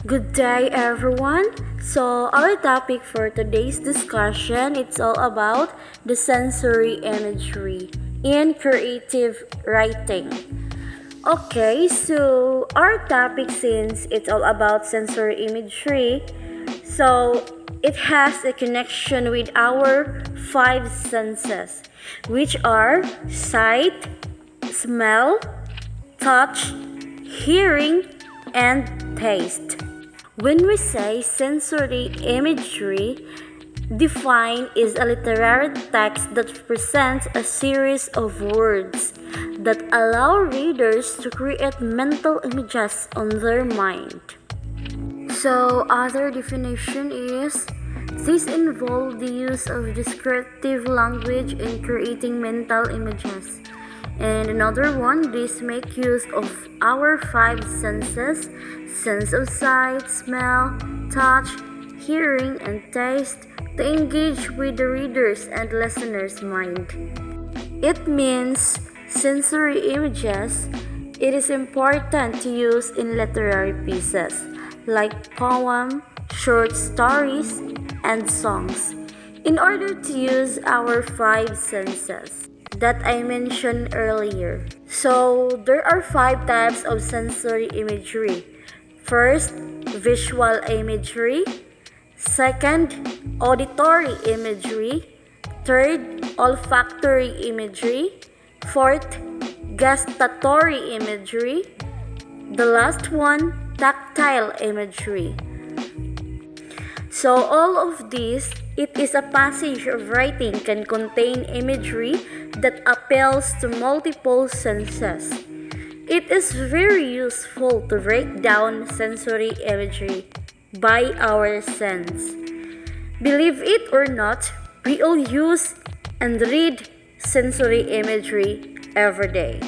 Good day everyone. So our topic for today's discussion it's all about the sensory imagery in creative writing. Okay, so our topic since it's all about sensory imagery, so it has a connection with our five senses, which are sight, smell, touch, hearing, and taste. When we say sensory imagery, defined is a literary text that presents a series of words that allow readers to create mental images on their mind. So, other definition is this involves the use of descriptive language in creating mental images. And another one, this make use of our five senses, sense of sight, smell, touch, hearing, and taste to engage with the reader's and listener's mind. It means sensory images. It is important to use in literary pieces like poem, short stories, and songs in order to use our five senses that I mentioned earlier. So, there are five types of sensory imagery. First, visual imagery. Second, auditory imagery. Third, olfactory imagery. Fourth, gustatory imagery. The last one, tactile imagery. So all of this, it is a passage of writing can contain imagery that appeals to multiple senses. It is very useful to break down sensory imagery by our sense. Believe it or not, we all use and read sensory imagery every day.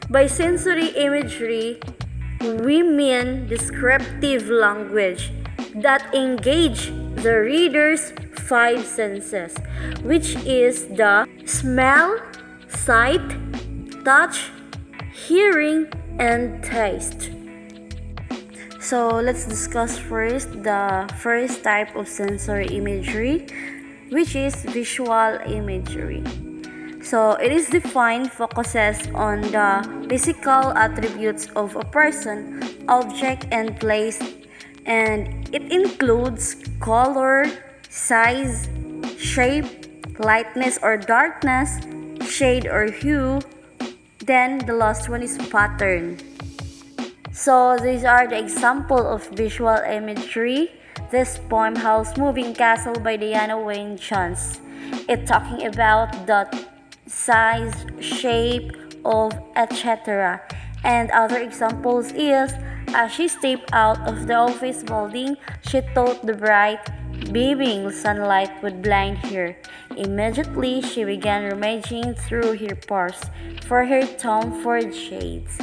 By sensory imagery, we mean descriptive language that engage the reader's five senses, which is the smell, sight, touch, hearing, and taste. So let's discuss first the first type of sensory imagery, which is visual imagery. So it is defined focuses on the physical attributes of a person, object, and place, and it includes color, size, shape, lightness or darkness, shade or hue. Then the last one is pattern. So these are the example of visual imagery. This poem, House Moving Castle by Diana Wynne Jones. It's talking about the size, shape of etc. And other examples is as she stepped out of the office building, she thought the bright, beaming sunlight would blind her. Immediately, she began rummaging through her purse for her Tom Ford shades.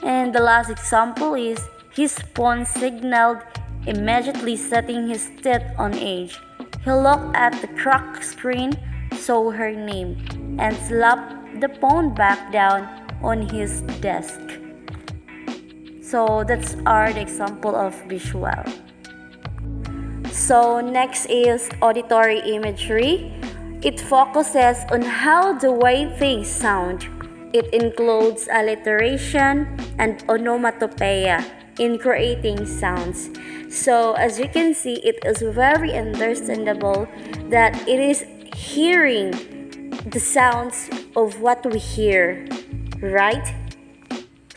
And the last example is his phone signaled, immediately setting his teeth on edge. He looked at the cracked screen, saw her name, and slapped the phone back down on his desk. So that's the example of visual. So next is auditory imagery. It focuses on how the way things sound. It includes alliteration and onomatopoeia in creating sounds. So as you can see, it is very understandable that it is hearing the sounds of what we hear, right?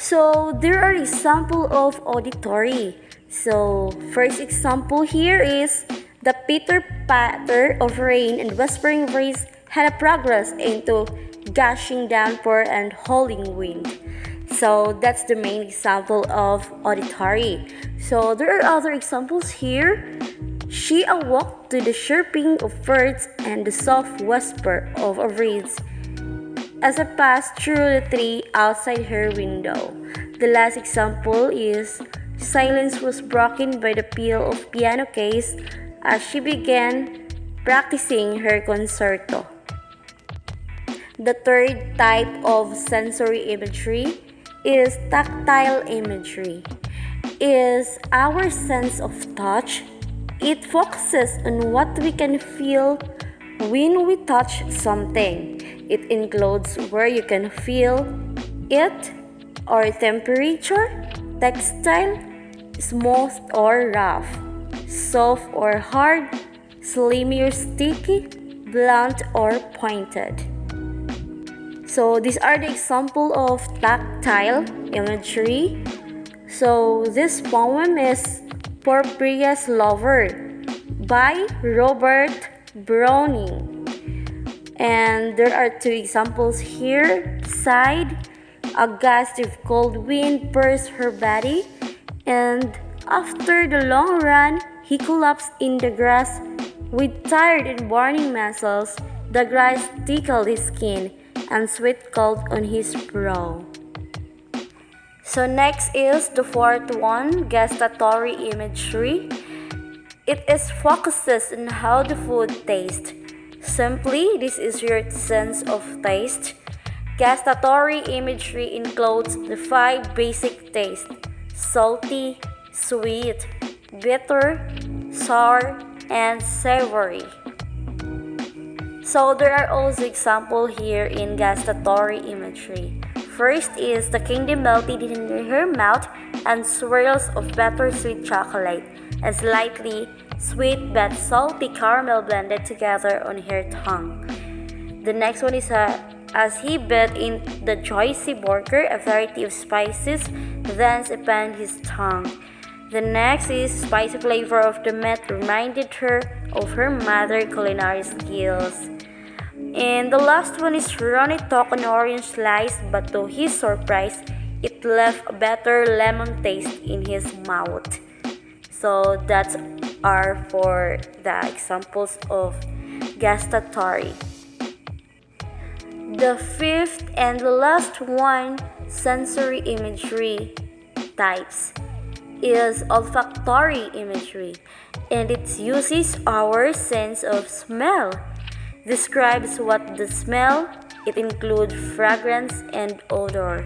So there are examples of auditory. So first example here is the pitter patter of rain and whispering breeze had a progress into gushing downpour and howling wind. So that's the main example of auditory. So there are other examples here. She awoke to the chirping of birds and the soft whisper of a breeze as I passed through the tree outside her window. The last example is silence was broken by the peal of piano keys as she began practicing her concerto. The third type of sensory imagery is tactile imagery. is our sense of touch. It focuses on what we can feel when we touch something. It includes where you can feel it, or temperature, textile, smooth or rough, soft or hard, slimy or sticky, blunt or pointed. So these are the example of tactile imagery. So this poem is Porphyria's Lover by Robert Browning. And there are two examples here. Side, a gust of cold wind burst her body, and after the long run, he collapsed in the grass with tired and burning muscles. The grass tickled his skin, and sweat cold on his brow. So next is the fourth one, gustatory imagery. It is focuses on how the food tastes. Simply, this is your sense of taste. Gustatory imagery includes the 5 basic tastes: salty, sweet, bitter, sour, and savory. So there are also examples here in gustatory imagery. First is the candy melted in her mouth and swirls of bittersweet chocolate and slightly sweet but salty caramel blended together on her tongue. The next one is as he bit in the juicy burger, a variety of spices danced upon his tongue. The next is spicy flavor of the meat reminded her of her mother's culinary skills. And the last one is Ronnie took an orange slice, but to his surprise, it left a bitter lemon taste in his mouth. So that's are for the examples of gustatory. The fifth and the last one, sensory imagery types, is olfactory imagery, and it uses our sense of smell. Describes what the smell. It includes fragrance and odor.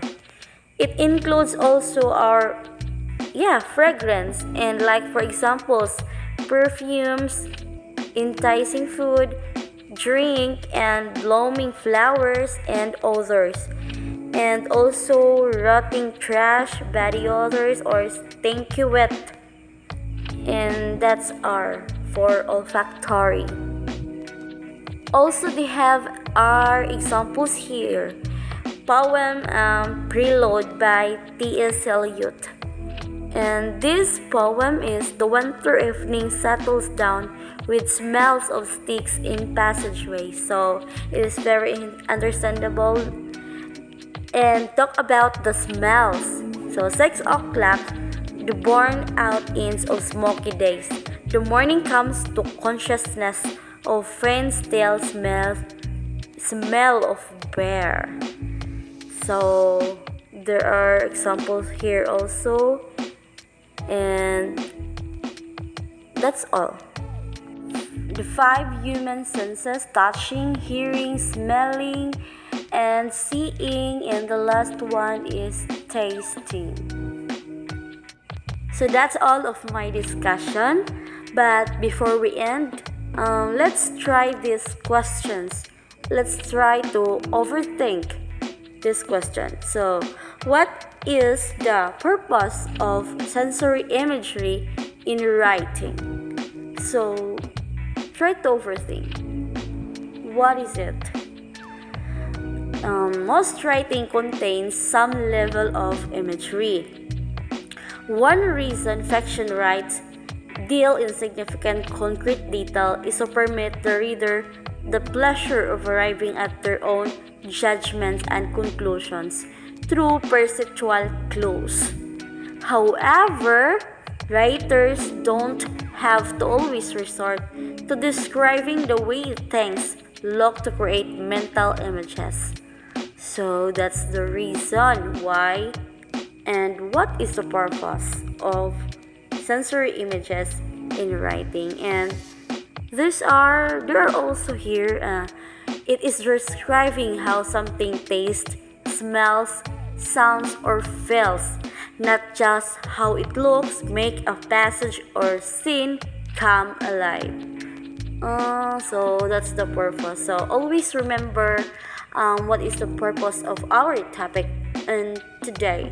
It includes also our fragrance, and like for examples, perfumes, enticing food, drink, and blooming flowers and odors, and also rotting trash, body odors, or stinky wet. And that's our for olfactory. Also, they have our examples here. Poem Prelude by T.S. Eliot. And this poem is the winter evening settles down with smells of sticks in passageways. So it is very understandable. And talk about the smells. So 6 o'clock, the worn out ends of smoky days. The morning comes to consciousness of friend's stale smell of bear. So there are examples here also, and that's all. The 5 human senses: touching, hearing, smelling, and seeing, and the last one is tasting. So that's all of my discussion. But before we end, let's try these questions. Let's try to overthink this question. So, what is the purpose of sensory imagery in writing? So, try to overthink. What is it? Most writing contains some level of imagery. One reason fiction writes deal in significant concrete detail is to permit the reader the pleasure of arriving at their own judgments and conclusions through perceptual clues. However, writers don't have to always resort to describing the way things look to create mental images. So that's the reason why and what is the purpose of sensory images in writing. And there are also here it is describing how something tastes, smells, sounds, or feels. not just how it looks, make a passage or scene come alive. So that's the purpose. So always remember what is the purpose of our topic today.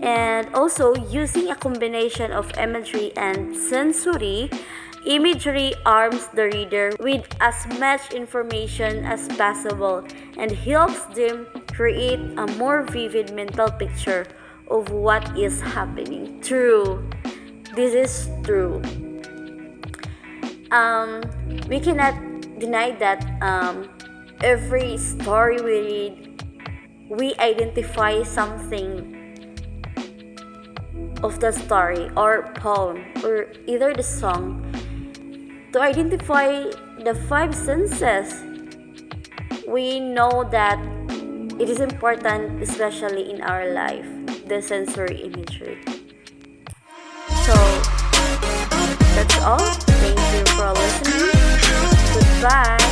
And also, using a combination of imagery and sensory, imagery arms the reader with as much information as possible and helps them create a more vivid mental picture of what is happening. True. This is true. We cannot deny that every story we read, we identify something of the story or poem or either the song. To identify the five senses, we know that it is important, especially in our life, the sensory imagery. So that's all. Thank you for listening. Goodbye.